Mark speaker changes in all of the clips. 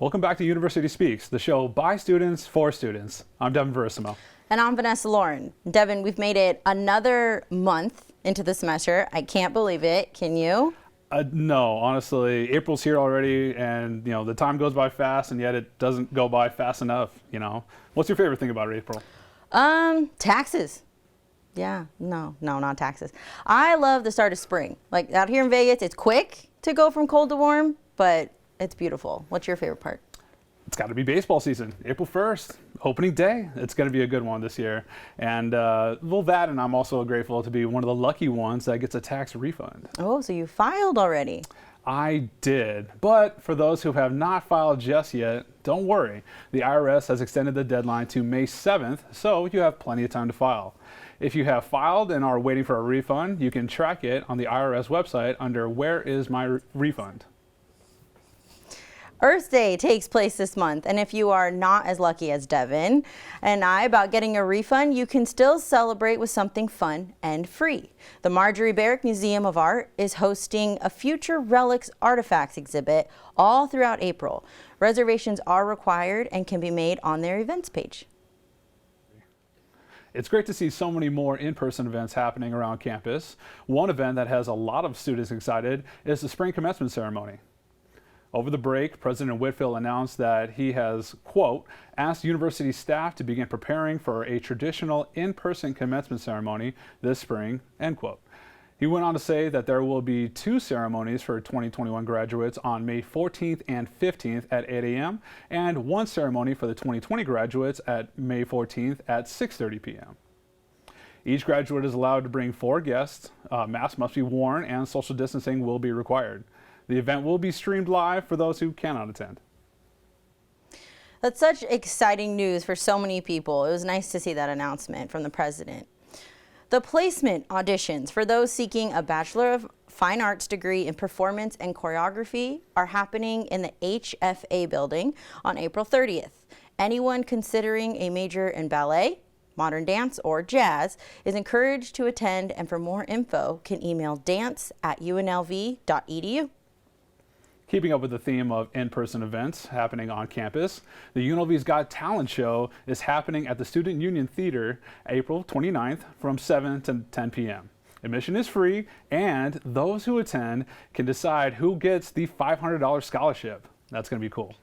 Speaker 1: Welcome back to University Speaks, the show by students for students. I'm Devin Verissimo.
Speaker 2: And I'm Vanessa Lauren. Devin, we've made it another month into the semester. I can't believe it. Can you?
Speaker 1: No, honestly, April's here already, and the time goes by fast, and yet it doesn't go by fast enough. What's your favorite thing about April?
Speaker 2: Taxes. Yeah, no, not taxes. I love the start of spring. Like out here in Vegas, it's quick to go from cold to warm, but it's beautiful. What's your favorite part?
Speaker 1: It's got to be baseball season. April 1st, opening day. It's going to be a good one this year. And that, and I'm also grateful to be one of the lucky ones that gets a tax refund.
Speaker 2: Oh, so you filed already?
Speaker 1: I did, but for those who have not filed just yet, don't worry. The IRS has extended the deadline to May 7th, so you have plenty of time to file. If you have filed and are waiting for a refund, you can track it on the IRS website under Where is my refund?
Speaker 2: Earth Day takes place this month, and if you are not as lucky as Devin and I about getting a refund, you can still celebrate with something fun and free. The Marjorie Barrick Museum of Art is hosting a Future Relics Artifacts exhibit all throughout April. Reservations are required and can be made on their events page.
Speaker 1: It's great to see so many more in-person events happening around campus. One event that has a lot of students excited is the spring commencement ceremony. Over the break, President Whitfield announced that he has, quote, asked university staff to begin preparing for a traditional in-person commencement ceremony this spring, end quote. He went on to say that there will be two ceremonies for 2021 graduates on May 14th and 15th at 8 a.m. and one ceremony for the 2020 graduates at May 14th at 6:30 p.m. Each graduate is allowed to bring 4 guests, masks must be worn, and social distancing will be required. The event will be streamed live for those who cannot attend.
Speaker 2: That's such exciting news for so many people. It was nice to see that announcement from the president. The placement auditions for those seeking a Bachelor of Fine Arts degree in Performance and Choreography are happening in the HFA building on April 30th. Anyone considering a major in ballet, modern dance, or jazz is encouraged to attend, and for more info can email dance@unlv.edu.
Speaker 1: Keeping up with the theme of in-person events happening on campus, the UNLV's Got Talent show is happening at the Student Union Theater April 29th from 7 to 10 p.m. Admission is free, and those who attend can decide who gets the $500 scholarship. That's going to be cool.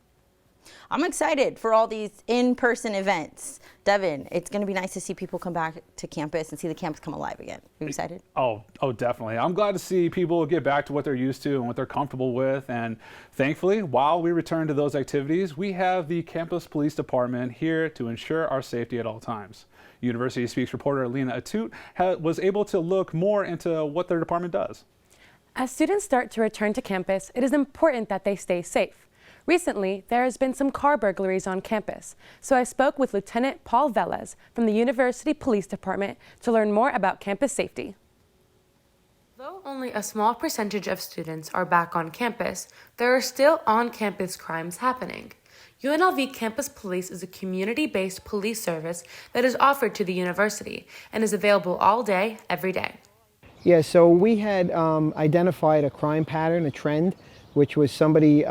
Speaker 2: I'm excited for all these in-person events. Devin, it's going to be nice to see people come back to campus and see the campus come alive again. Are you excited?
Speaker 1: Oh, definitely. I'm glad to see people get back to what they're used to and what they're comfortable with. And thankfully, while we return to those activities, we have the campus police department here to ensure our safety at all times. University Speaks reporter Lena Atut was able to look more into what their department does.
Speaker 3: As students start to return to campus, it is important that they stay safe. Recently, there has been some car burglaries on campus, so I spoke with Lieutenant Paul Velez from the University Police Department to learn more about campus safety.
Speaker 4: Though only a small percentage of students are back on campus, there are still on-campus crimes happening. UNLV Campus Police is a community-based police service that is offered to the university and is available all day, every day.
Speaker 5: Yeah, so we had identified a crime pattern, a trend, which was somebody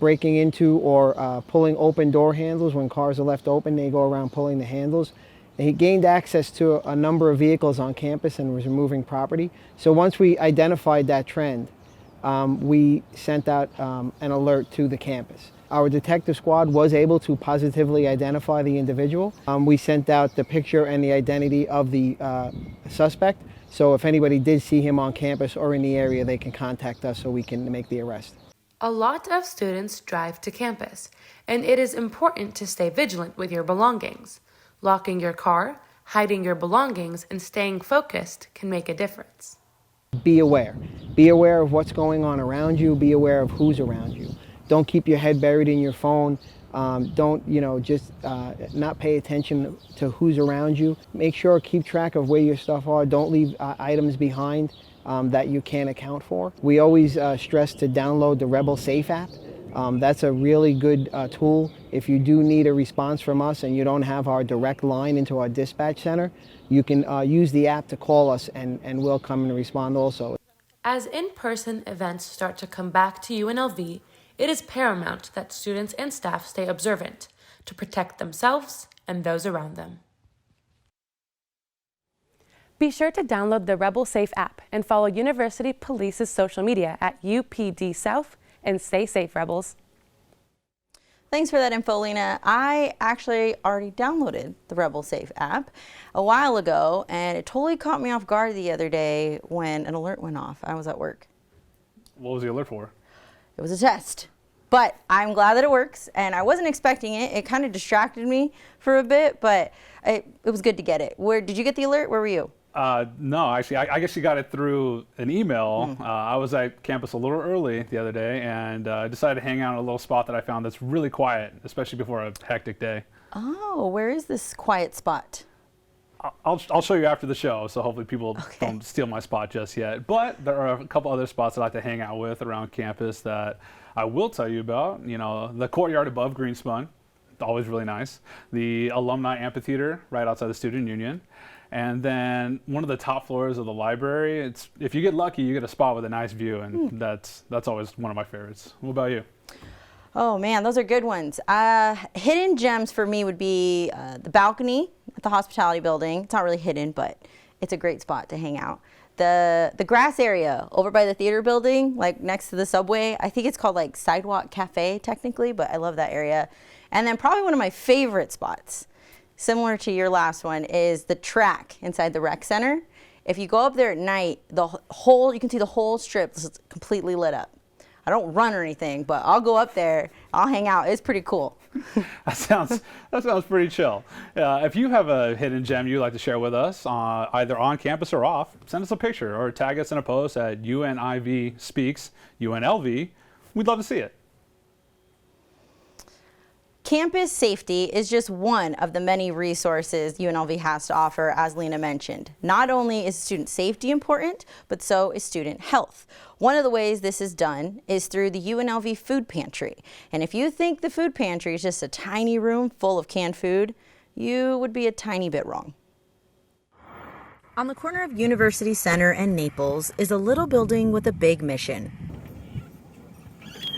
Speaker 5: breaking into or pulling open door handles. When cars are left open, they go around pulling the handles. And he gained access to a number of vehicles on campus and was removing property. So once we identified that trend, we sent out an alert to the campus. Our detective squad was able to positively identify the individual. We sent out the picture and the identity of the suspect. So if anybody did see him on campus or in the area, they can contact us so we can make the arrest.
Speaker 4: A lot of students drive to campus, and it is important to stay vigilant with your belongings. Locking your car, hiding your belongings, and staying focused can make a difference.
Speaker 5: Be aware. Be aware of what's going on around you. Be aware of who's around you. Don't keep your head buried in your phone. Don't, just not pay attention to who's around you. Make sure, keep track of where your stuff are. Don't leave items behind that you can't account for. We always stress to download the Rebel Safe app. That's a really good tool. If you do need a response from us and you don't have our direct line into our dispatch center, you can use the app to call us and we'll come and respond also.
Speaker 4: As in-person events start to come back to UNLV, It is paramount that students and staff stay observant to protect themselves and those around them.
Speaker 3: Be sure to download the Rebel Safe app and follow University Police's social media at UPD South, and stay safe, Rebels.
Speaker 2: Thanks for that info, Lena. I actually already downloaded the Rebel Safe app a while ago, and it totally caught me off guard the other day when an alert went off. I was at work.
Speaker 1: What was the alert for?
Speaker 2: It was a test, but I'm glad that it works, and I wasn't expecting it. It kind of distracted me for a bit, but it was good to get it. Where did you get the alert? Where were you?
Speaker 1: No, actually, I guess you got it through an email. I was at campus a little early the other day, and I decided to hang out in a little spot that I found that's really quiet, especially before a hectic day.
Speaker 2: Oh, where is this quiet spot?
Speaker 1: I'll show you after the show, so hopefully people don't steal my spot just yet. But there are a couple other spots that I like to hang out with around campus that I will tell you about. You know, the courtyard above Greenspun, always really nice. The alumni amphitheater right outside the student union. And then one of the top floors of the library. If you get lucky, you get a spot with a nice view, and that's always one of my favorites. What about you?
Speaker 2: Oh man, those are good ones. Hidden gems for me would be the balcony at the hospitality building. It's not really hidden, but it's a great spot to hang out. The grass area over by the theater building, like next to the subway. I think it's called like Sidewalk Cafe technically, but I love that area. And then probably one of my favorite spots, similar to your last one, is the track inside the rec center. If you go up there at night, you can see the whole strip is completely lit up. I don't run or anything, but I'll go up there, I'll hang out. It's pretty cool.
Speaker 1: That sounds pretty chill. If you have a hidden gem you'd like to share with us, either on campus or off, send us a picture or tag us in a post at UNIV Speaks, UNLV. We'd love to see it.
Speaker 2: Campus safety is just one of the many resources UNLV has to offer, as Lena mentioned. Not only is student safety important, but so is student health. One of the ways this is done is through the UNLV food pantry. And if you think the food pantry is just a tiny room full of canned food, you would be a tiny bit wrong. On the corner of University Center and Naples is a little building with a big mission.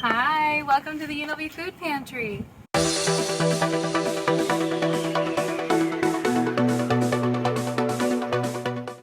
Speaker 6: Hi, welcome to the UNLV food pantry.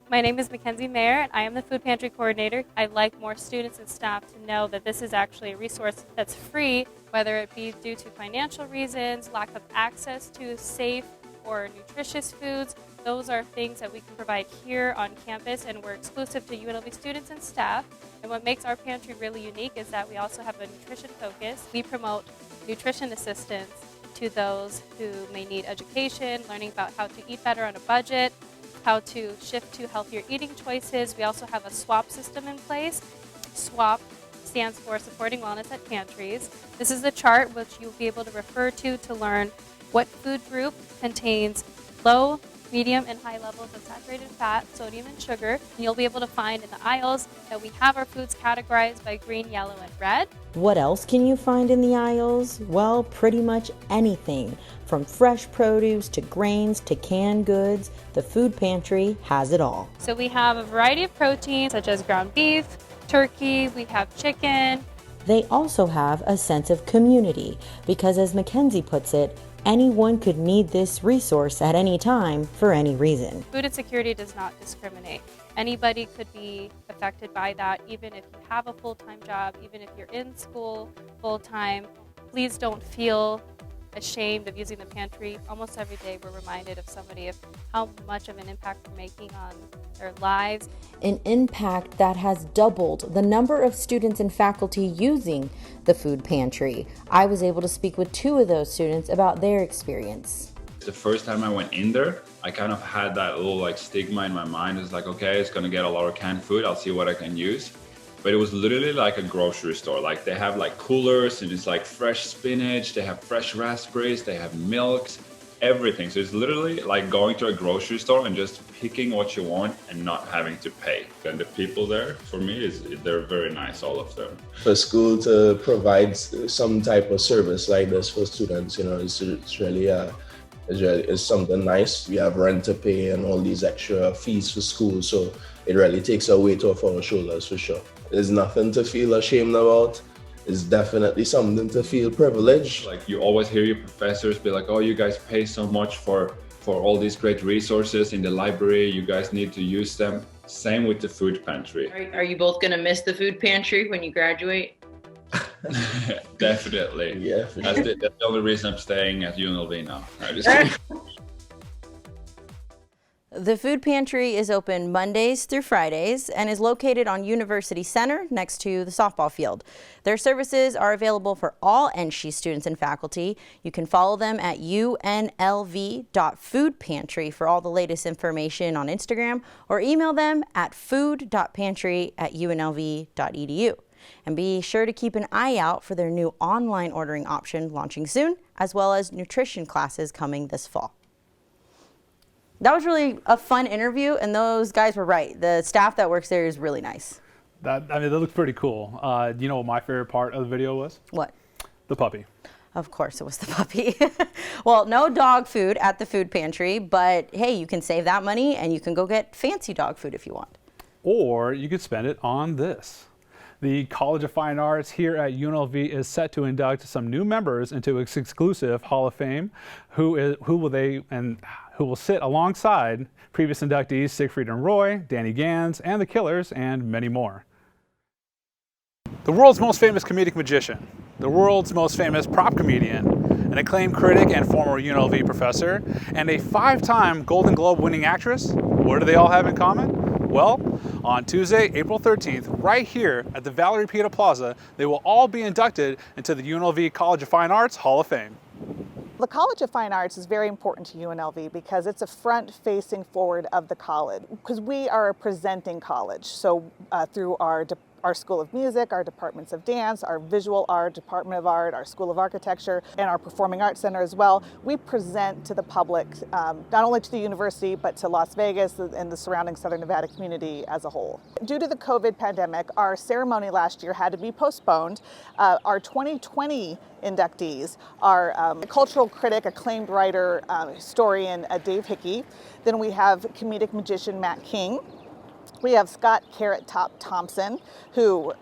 Speaker 6: My name is Mackenzie Mayer, and I am the food pantry coordinator. I'd like more students and staff to know that this is actually a resource that's free, whether it be due to financial reasons, lack of access to safe or nutritious foods. Those are things that we can provide here on campus, and we're exclusive to UNLV students and staff. And what makes our pantry really unique is that we also have a nutrition focus. We promote nutrition assistance to those who may need education, learning about how to eat better on a budget, how to shift to healthier eating choices. We also have a SWAP system in place. SWAP stands for Supporting Wellness at Pantries. This is the chart which you'll be able to refer to learn what food group contains low, medium, and high levels of saturated fat, sodium, and sugar. And you'll be able to find in the aisles that we have our foods categorized by green, yellow, and red.
Speaker 2: What else can you find in the aisles? Well, pretty much anything. From fresh produce to grains to canned goods, the food pantry has it all.
Speaker 6: So we have a variety of proteins such as ground beef, turkey, we have chicken.
Speaker 2: They also have a sense of community because, as Mackenzie puts it, anyone could need this resource at any time for any reason.
Speaker 6: Food insecurity does not discriminate. Anybody could be affected by that, even if you have a full-time job, even if you're in school full-time. Please don't feel ashamed of using the pantry. Almost every day we're reminded of somebody of how much of an impact we're making on their lives.
Speaker 2: An impact that has doubled the number of students and faculty using the food pantry. I was able to speak with 2 of those students about their experience.
Speaker 7: The first time I went in there, I kind of had that little stigma in my mind. It's like, okay, it's gonna get a lot of canned food. I'll see what I can use. But it was literally like a grocery store. Like they have coolers and it's like fresh spinach, they have fresh raspberries, they have milks, everything. So it's literally like going to a grocery store and just picking what you want and not having to pay. And the people there, for me, they're very nice, all of them.
Speaker 8: For school to provide some type of service like this for students, it's really it's something nice. We have rent to pay and all these extra fees for school, so it really takes a weight off our shoulders for sure. There's nothing to feel ashamed about. is definitely something to feel privileged.
Speaker 7: Like you always hear your professors be like, oh, you guys pay so much for all these great resources in the library, you guys need to use them. Same with the food pantry.
Speaker 2: Are you both gonna miss the food pantry when you graduate?
Speaker 7: Definitely.
Speaker 8: Yeah, for
Speaker 7: That's
Speaker 8: sure.
Speaker 7: the only reason I'm staying at UNLV now. No, just kidding.
Speaker 2: The food pantry is open Mondays through Fridays and is located on University Center next to the softball field. Their services are available for all NSHE students and faculty. You can follow them at unlv.foodpantry for all the latest information on Instagram, or email them at food.pantry@unlv.edu. And be sure to keep an eye out for their new online ordering option launching soon, as well as nutrition classes coming this fall. That was really a fun interview, and those guys were right. The staff that works there is really nice.
Speaker 1: That looks pretty cool. You know what my favorite part of the video was?
Speaker 2: What?
Speaker 1: The puppy.
Speaker 2: Of course it was the puppy. Well, no dog food at the food pantry, but hey, you can save that money and you can go get fancy dog food if you want.
Speaker 1: Or you could spend it on this. The College of Fine Arts here at UNLV is set to induct some new members into its exclusive Hall of Fame, who will sit alongside previous inductees Siegfried and Roy, Danny Gans, and the Killers, and many more. The world's most famous comedic magician, the world's most famous prop comedian, an acclaimed critic and former UNLV professor, and a 5-time Golden Globe winning actress. What do they all have in common? Well, on Tuesday, April 13th, right here at the Valerie Pita Plaza, they will all be inducted into the UNLV College of Fine Arts Hall of Fame.
Speaker 9: The College of Fine Arts is very important to UNLV because it's a front-facing forward of the college, because we are a presenting college. So through our School of Music, our departments of dance, our visual art, Department of Art, our School of Architecture, and our Performing Arts Center as well, we present to the public, not only to the university, but to Las Vegas and the surrounding Southern Nevada community as a whole. Due to the COVID pandemic, our ceremony last year had to be postponed. Our 2020 inductees are cultural critic, acclaimed writer, historian Dave Hickey. Then we have comedic magician Matt King. We have Scott Carrot Top Thompson, who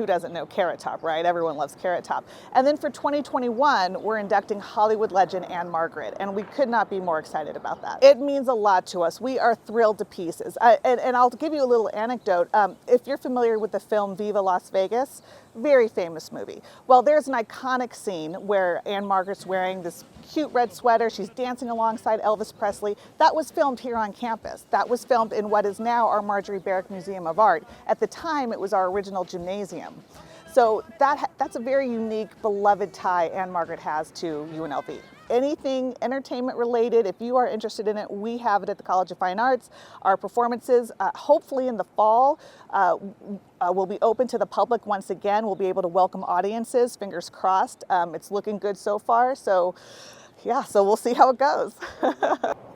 Speaker 9: doesn't know Carrot Top, right? Everyone loves Carrot Top. And then for 2021, we're inducting Hollywood legend Anne Margaret, and we could not be more excited about that. It means a lot to us. We are thrilled to pieces. And I'll give you a little anecdote. If you're familiar with the film Viva Las Vegas, very famous movie. Well, there's an iconic scene where Anne Margaret's wearing this cute red sweater. She's dancing alongside Elvis Presley. That was filmed here on campus. That was filmed in what is now our Marjorie Barrick Museum of Art. At the time, it was our original gymnasium. So that's a very unique, beloved tie Anne Margaret has to UNLV. Anything entertainment related, if you are interested in it, we have it at the College of Fine Arts. Our performances, hopefully in the fall, will be open to the public once again. We'll be able to welcome audiences, fingers crossed. It's looking good so far. So yeah, so we'll see how it goes.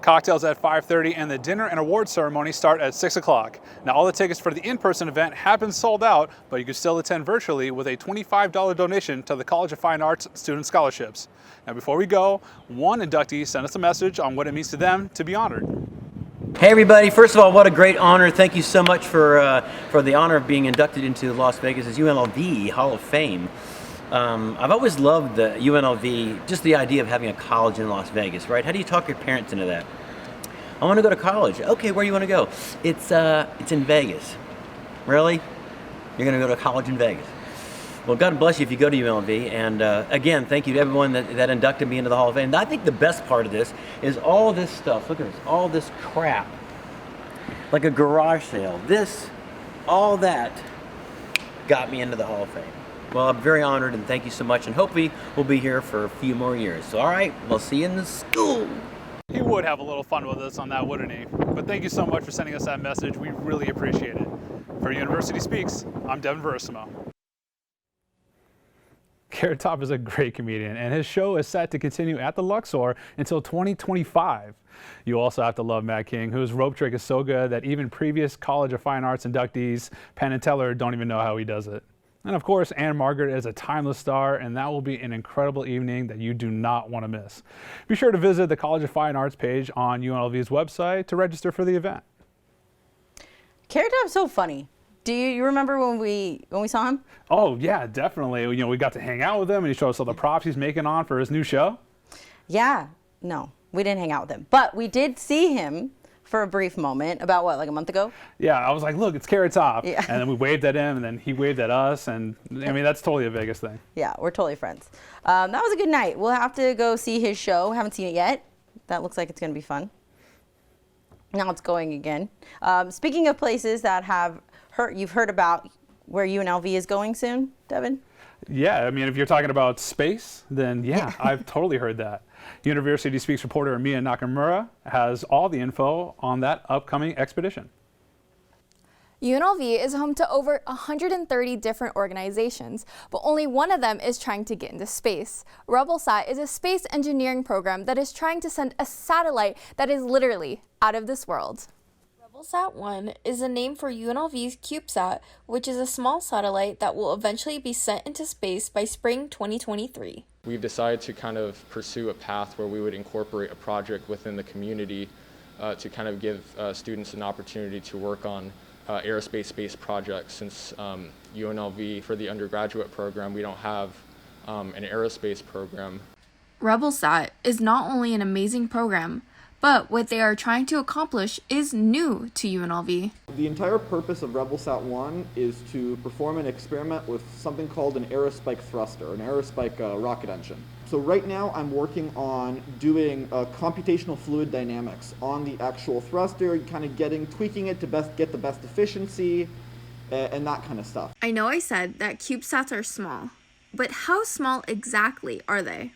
Speaker 1: Cocktails at 5:30 and the dinner and award ceremony start at 6 o'clock. Now all the tickets for the in-person event have been sold out, but you can still attend virtually with a $25 donation to the College of Fine Arts Student Scholarships. Now before we go, one inductee sent us a message on what it means to them to be honored.
Speaker 10: Hey everybody, first of all, what a great honor. Thank you so much for the honor of being inducted into Las Vegas' UNLV Hall of Fame. I've always loved the UNLV, just the idea of having a college in Las Vegas, right? How do you talk your parents into that? I want to go to college. Okay, where do you want to go? It's in Vegas. Really? You're going to go to college in Vegas? Well, God bless you if you go to UNLV. And again, thank you to everyone that inducted me into the Hall of Fame. And I think the best part of this is all this stuff. Look at this, all this crap. Like a garage sale. All that got me into the Hall of Fame. Well, I'm very honored and thank you so much, and hopefully we'll be here for a few more years. So, all right, we'll see you in the school.
Speaker 1: He would have a little fun with us on that, wouldn't he? But thank you so much for sending us that message. We really appreciate it. For University Speaks, I'm Devin Verissimo. Carrot Top is a great comedian, and his show is set to continue at the Luxor until 2025. You also have to love Matt King, whose rope trick is so good that even previous College of Fine Arts inductees, Penn and Teller, don't even know how he does it. And of course, Anne Margaret is a timeless star, and that will be an incredible evening that you do not want to miss. Be sure to visit the College of Fine Arts page on UNLV's website to register for the event.
Speaker 2: Carrot Top's so funny. Do you remember when we saw him?
Speaker 1: Oh yeah, definitely. You know, we got to hang out with him, and he showed us all the props he's making on for his new show.
Speaker 2: Yeah. No, we didn't hang out with him, but we did see him for a brief moment. About what, like a month ago?
Speaker 1: Yeah, I was like, look, it's Carrot Top.
Speaker 2: Yeah.
Speaker 1: And then we waved at him, and then he waved at us, and I mean, that's totally a Vegas thing.
Speaker 2: Yeah, we're totally friends. That was a good night. We'll have to go see his show. Haven't seen it yet. That looks like it's going to be fun. Now it's going again. Speaking of places that you've heard about where UNLV is going soon, Devin?
Speaker 1: Yeah, I mean, if you're talking about space, then yeah, I've totally heard that. University Speaks reporter Mia Nakamura has all the info on that upcoming expedition.
Speaker 11: UNLV is home to over 130 different organizations, but only one of them is trying to get into space. RebelSat is a space engineering program that is trying to send a satellite that is literally out of this world.
Speaker 12: RebelSat-1 is a name for UNLV's CubeSat, which is a small satellite that will eventually be sent into space by spring 2023.
Speaker 13: We've decided to kind of pursue a path where we would incorporate a project within the community to kind of give students an opportunity to work on aerospace-based projects. Since UNLV, for the undergraduate program, we don't have an aerospace program.
Speaker 12: RebelSat is not only an amazing program, but what they are trying to accomplish is new to UNLV.
Speaker 14: The entire purpose of RebelSat-1 is to perform an experiment with something called an aerospike thruster, an aerospike rocket engine. So right now I'm working on doing computational fluid dynamics on the actual thruster, kind of tweaking it to get the best efficiency and that kind of stuff.
Speaker 12: I know I said that CubeSats are small, but how small exactly are they?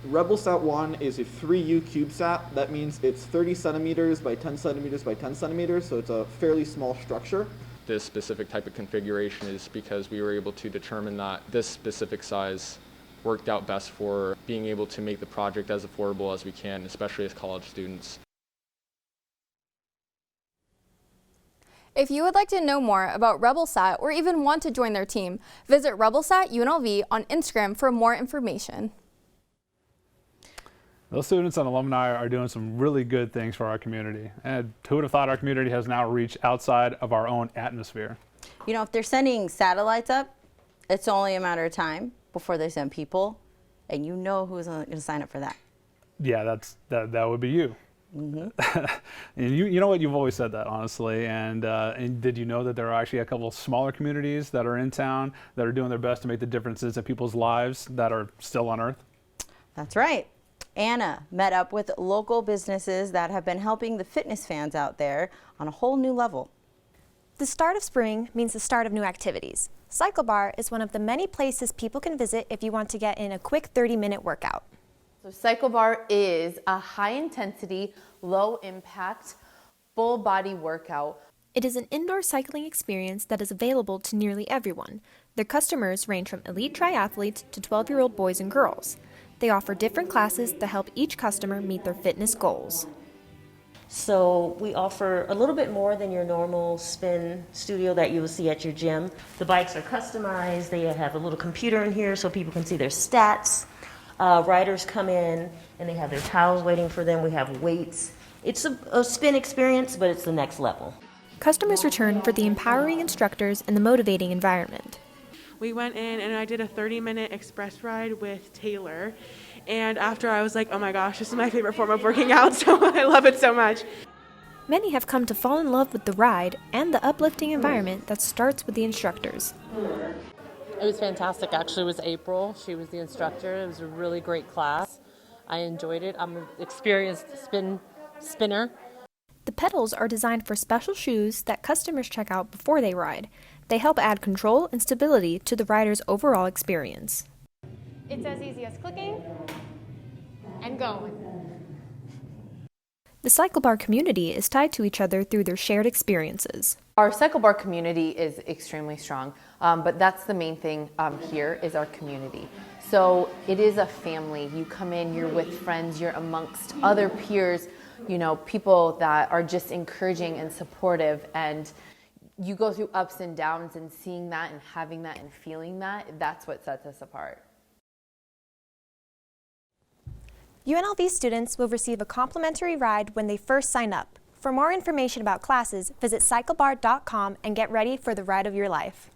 Speaker 14: RebelSat-1 is a 3U CubeSat. That means it's 30 centimeters by 10 centimeters by 10 centimeters, so it's a fairly small structure.
Speaker 13: This specific type of configuration is because we were able to determine that this specific size worked out best for being able to make the project as affordable as we can, especially as college students.
Speaker 11: If you would like to know more about RebelSat or even want to join their team, visit RebelSat UNLV on Instagram for more information.
Speaker 1: Those students and alumni are doing some really good things for our community. And who would have thought our community has now reached outside of our own atmosphere?
Speaker 2: You know, if they're sending satellites up, it's only a matter of time before they send people, and you know who's going to sign up for that.
Speaker 1: Yeah, that would be you. Mm-hmm. And you know what? You've always said that, honestly. And did you know that there are actually a couple of smaller communities that are in town that are doing their best to make the differences in people's lives that are still on Earth?
Speaker 2: That's right. Anna met up with local businesses that have been helping the fitness fans out there on a whole new level.
Speaker 15: The start of spring means the start of new activities. Cycle Bar is one of the many places people can visit if you want to get in a quick 30-minute workout.
Speaker 16: So Cycle Bar is a high-intensity, low-impact, full-body workout.
Speaker 15: It is an indoor cycling experience that is available to nearly everyone. Their customers range from elite triathletes to 12-year-old boys and girls. They offer different classes to help each customer meet their fitness goals.
Speaker 17: So we offer a little bit more than your normal spin studio that you will see at your gym. The bikes are customized. They have a little computer in here so people can see their stats. Riders come in and they have their towels waiting for them. We have weights. It's a spin experience, but it's the next level.
Speaker 15: Customers return for the empowering instructors and the motivating environment.
Speaker 18: We went in and I did a 30-minute express ride with Taylor. And after I was like, oh my gosh, this is my favorite form of working out, so I love it so much.
Speaker 15: Many have come to fall in love with the ride and the uplifting environment that starts with the instructors.
Speaker 19: It was fantastic. Actually, it was April. She was the instructor. It was a really great class. I enjoyed it. I'm an experienced spinner.
Speaker 15: The pedals are designed for special shoes that customers check out before they ride. They help add control and stability to the rider's overall experience.
Speaker 11: It's as easy as clicking and going.
Speaker 15: The Cycle Bar community is tied to each other through their shared experiences.
Speaker 16: Our Cycle Bar community is extremely strong, but that's the main thing here is our community. So it is a family. You come in, you're with friends, you're amongst other peers, you know, people that are just encouraging and supportive, and you go through ups and downs, and seeing that and having that and feeling that, that's what sets us apart.
Speaker 15: UNLV students will receive a complimentary ride when they first sign up. For more information about classes, visit cyclebar.com and get ready for the ride of your life.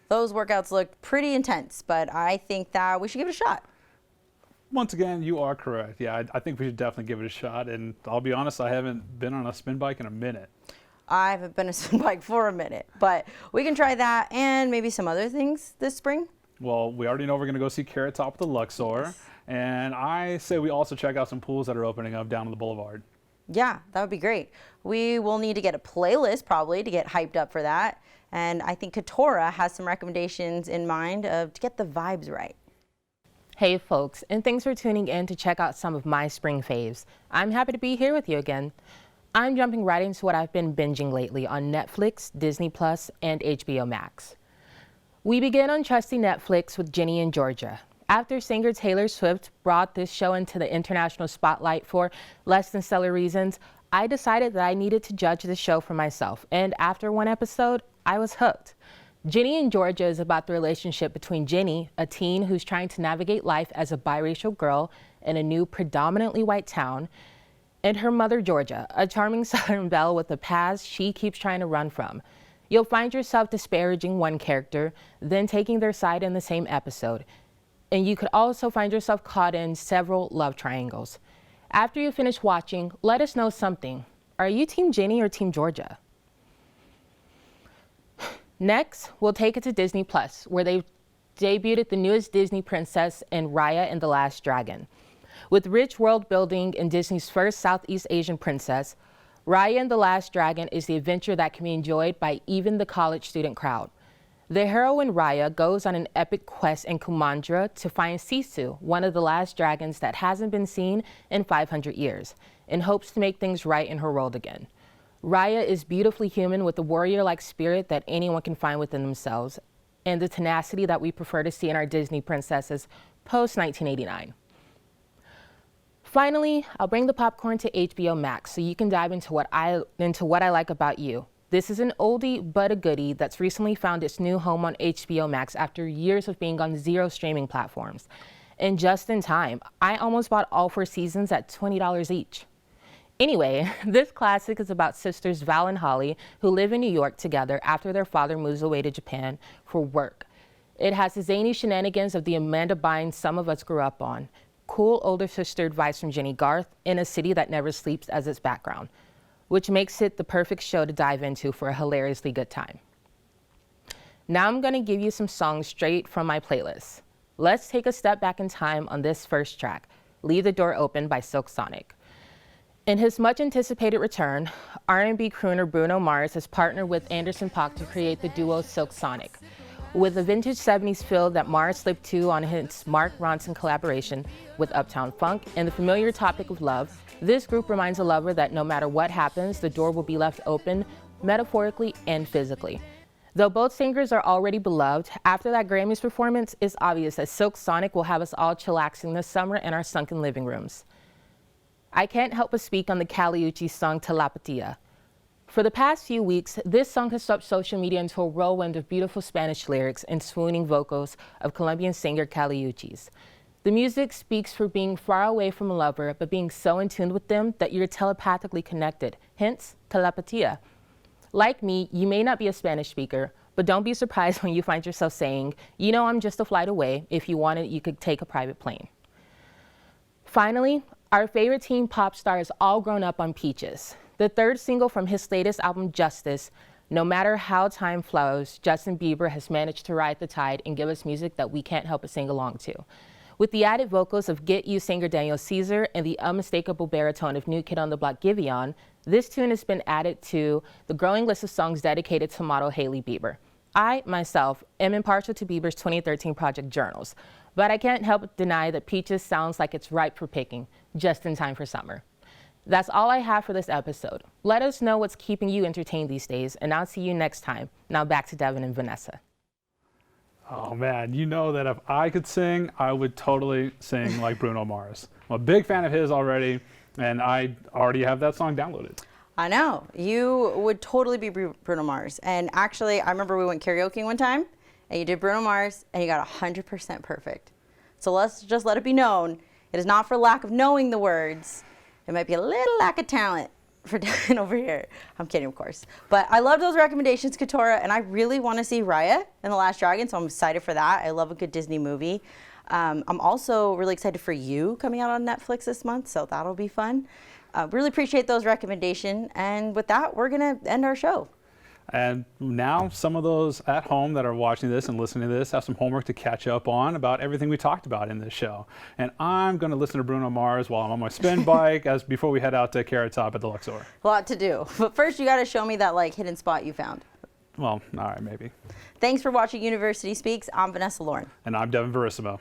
Speaker 2: Those workouts look pretty intense, but I think that we should give it a shot.
Speaker 1: Once again, you are correct. Yeah, I think we should definitely give it a shot. And I'll be honest, I haven't been on a spin bike in a minute.
Speaker 2: I haven't been on a spin bike for a minute, but we can try that and maybe some other things this spring.
Speaker 1: Well, we already know we're going to go see Carrot Top at the Luxor. Yes. And I say we also check out some pools that are opening up down on the boulevard.
Speaker 2: Yeah, that would be great. We will need to get a playlist probably to get hyped up for that. And I think Katora has some recommendations in mind to get the vibes right.
Speaker 20: Hey folks, and thanks for tuning in to check out some of my spring faves. I'm happy to be here with you again. I'm jumping right into what I've been binging lately on Netflix, Disney Plus, and HBO Max. We begin on trusty Netflix with Ginny and Georgia. After singer Taylor Swift brought this show into the international spotlight for less than stellar reasons, I decided that I needed to judge the show for myself, and after one episode, I was hooked. Ginny and Georgia is about the relationship between Ginny, a teen who's trying to navigate life as a biracial girl in a new predominantly white town, and her mother Georgia, a charming Southern belle with a past she keeps trying to run from. You'll find yourself disparaging one character, then taking their side in the same episode. And you could also find yourself caught in several love triangles. After you finish watching, let us know something. Are you Team Ginny or Team Georgia? Next, we'll take it to Disney Plus, where they've debuted the newest Disney princess in Raya and the Last Dragon. With rich world building and Disney's first Southeast Asian princess, Raya and the Last Dragon is the adventure that can be enjoyed by even the college student crowd. The heroine Raya goes on an epic quest in Kumandra to find Sisu, one of the last dragons that hasn't been seen in 500 years, in hopes to make things right in her world again. Raya is beautifully human with the warrior-like spirit that anyone can find within themselves, and the tenacity that we prefer to see in our Disney princesses post-1989. Finally, I'll bring the popcorn to HBO Max so you can dive into what I like about you. This is an oldie but a goodie that's recently found its new home on HBO Max after years of being on 0 streaming platforms. And just in time, I almost bought all 4 seasons at $20 each. Anyway, this classic is about sisters Val and Holly who live in New York together after their father moves away to Japan for work. It has the zany shenanigans of the Amanda Bynes some of us grew up on, cool older sister advice from Jenny Garth, in a city that never sleeps as its background, which makes it the perfect show to dive into for a hilariously good time. Now I'm going to give you some songs straight from my playlist. Let's take a step back in time on this first track, Leave the Door Open by Silk Sonic. In his much-anticipated return, R&B crooner Bruno Mars has partnered with Anderson .Paak to create the duo Silk Sonic. With a vintage 70s feel that Mars slipped to on his Mark Ronson collaboration with Uptown Funk and the familiar topic of love, this group reminds a lover that no matter what happens, the door will be left open, metaphorically and physically. Though both singers are already beloved, after that Grammys performance, it's obvious that Silk Sonic will have us all chillaxing this summer in our sunken living rooms. I can't help but speak on the Kali Uchis song Telepatia. For the past few weeks, this song has swept social media into a whirlwind of beautiful Spanish lyrics and swooning vocals of Colombian singer Kali Uchis. The music speaks for being far away from a lover, but being so in tune with them that you're telepathically connected, hence telepatia. Like me, you may not be a Spanish speaker, but don't be surprised when you find yourself saying, you know, I'm just a flight away. If you wanted, you could take a private plane. Finally, our favorite teen pop star is all grown up on Peaches. The third single from his latest album, Justice, no matter how time flows, Justin Bieber has managed to ride the tide and give us music that we can't help but sing along to. With the added vocals of Get You singer Daniel Caesar and the unmistakable baritone of New Kid on the Block Giveon, this tune has been added to the growing list of songs dedicated to model Hailey Bieber. I, myself, am impartial to Bieber's 2013 project Journals, but I can't help but deny that Peaches sounds like it's ripe for picking, just in time for summer. That's all I have for this episode. Let us know what's keeping you entertained these days, and I'll see you next time. Now back to Devin and Vanessa.
Speaker 1: Oh man, you know that if I could sing, I would totally sing like Bruno Mars. I'm a big fan of his already, and I already have that song downloaded.
Speaker 2: I know, you would totally be Bruno Mars. And actually, I remember we went karaoke one time, and you did Bruno Mars, and you got 100% perfect. So let's just let it be known, it is not for lack of knowing the words. It might be a little lack of talent. for Dan over here. I'm kidding, of course. But I love those recommendations, Katora, and I really want to see Raya and the Last Dragon, so I'm excited for that. I love a good Disney movie. I'm also really excited for You coming out on Netflix this month, so that'll be fun. Really appreciate those recommendations. And with that, we're going to end our show.
Speaker 1: And now some of those at home that are watching this and listening to this have some homework to catch up on about everything we talked about in this show. And I'm going to listen to Bruno Mars while I'm on my spin bike before we head out to Carrot Top at the Luxor.
Speaker 2: A lot to do. But first, you got to show me that hidden spot you found.
Speaker 1: Well, all right, maybe.
Speaker 2: Thanks for watching University Speaks. I'm Vanessa Lauren.
Speaker 1: And I'm Devin Verissimo.